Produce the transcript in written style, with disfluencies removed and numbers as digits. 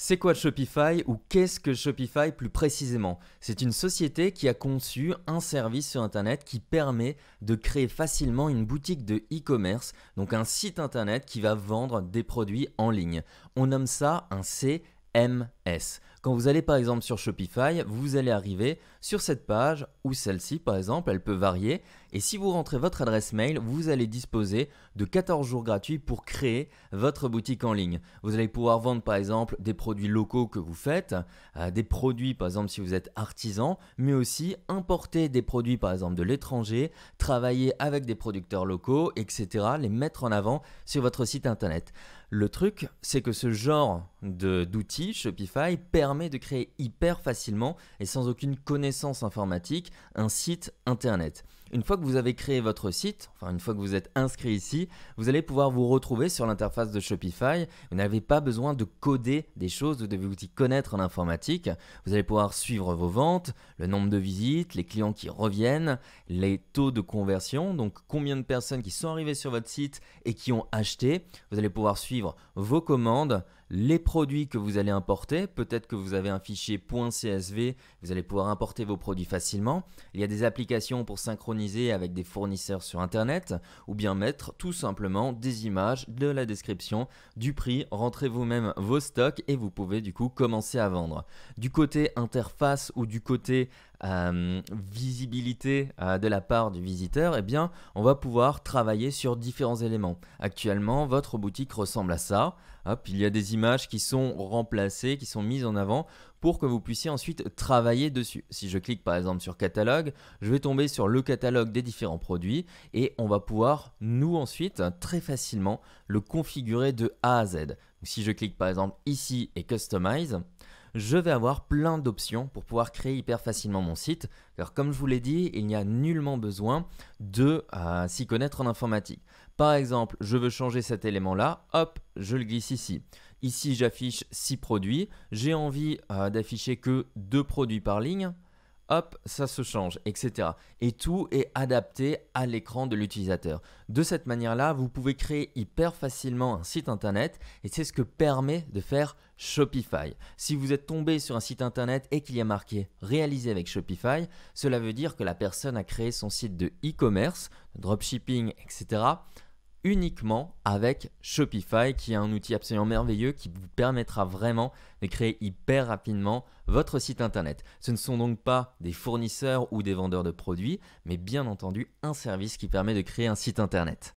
C'est quoi Shopify ou qu'est-ce que Shopify plus précisément? C'est une société qui a conçu un service sur Internet qui permet de créer facilement une boutique de e-commerce, donc un site Internet qui va vendre des produits en ligne. On nomme ça un CMS. Quand vous allez par exemple sur Shopify, vous allez arriver sur cette page ou celle-ci par exemple, elle peut varier. Et si vous rentrez votre adresse mail, vous allez disposer de 14 jours gratuits pour créer votre boutique en ligne. Vous allez pouvoir vendre par exemple des produits locaux que vous faites, des produits par exemple si vous êtes artisan, mais aussi importer des produits par exemple de l'étranger, travailler avec des producteurs locaux, etc. Les mettre en avant sur votre site internet. Le truc, c'est que ce genre d'outils, Shopify, permet de créer hyper facilement et sans aucune connaissance informatique un site internet. Une fois que vous avez créé votre site, enfin une fois que vous êtes inscrit ici, vous allez pouvoir vous retrouver sur l'interface de Shopify. Vous n'avez pas besoin de coder des choses, vous devez vous y connaître en informatique. Vous allez pouvoir suivre vos ventes, le nombre de visites, les clients qui reviennent, les taux de conversion, donc combien de personnes qui sont arrivées sur votre site et qui ont acheté. Vous allez pouvoir suivre vos commandes, les produits que vous allez importer. Peut-être que vous avez un fichier .csv, vous allez pouvoir importer vos produits facilement. Il y a des applications pour synchroniser avec des fournisseurs sur Internet ou bien mettre tout simplement des images, de la description, du prix. Rentrez vous-même vos stocks et vous pouvez du coup commencer à vendre. Du côté interface ou du côté visibilité de la part du visiteur, eh bien, on va pouvoir travailler sur différents éléments. Actuellement, votre boutique ressemble à ça. Hop, il y a des images qui sont remplacées, qui sont mises en avant pour que vous puissiez ensuite travailler dessus. Si je clique par exemple sur catalogue, je vais tomber sur le catalogue des différents produits et on va pouvoir nous ensuite très facilement le configurer de A à Z. Donc, si je clique par exemple ici et Customize, je vais avoir plein d'options pour pouvoir créer hyper facilement mon site. Car comme je vous l'ai dit, il n'y a nullement besoin de s'y connaître en informatique. Par exemple, je veux changer cet élément-là, hop, je le glisse ici. Ici, j'affiche 6 produits. J'ai envie d'afficher que 2 produits par ligne. Hop, ça se change, etc. Et tout est adapté à l'écran de l'utilisateur. De cette manière-là, vous pouvez créer hyper facilement un site internet et c'est ce que permet de faire Shopify. Si vous êtes tombé sur un site internet et qu'il y a marqué réalisé avec Shopify, cela veut dire que la personne a créé son site de e-commerce, de dropshipping, etc. uniquement avec Shopify qui est un outil absolument merveilleux qui vous permettra vraiment de créer hyper rapidement votre site internet. Ce ne sont donc pas des fournisseurs ou des vendeurs de produits, mais bien entendu un service qui permet de créer un site internet.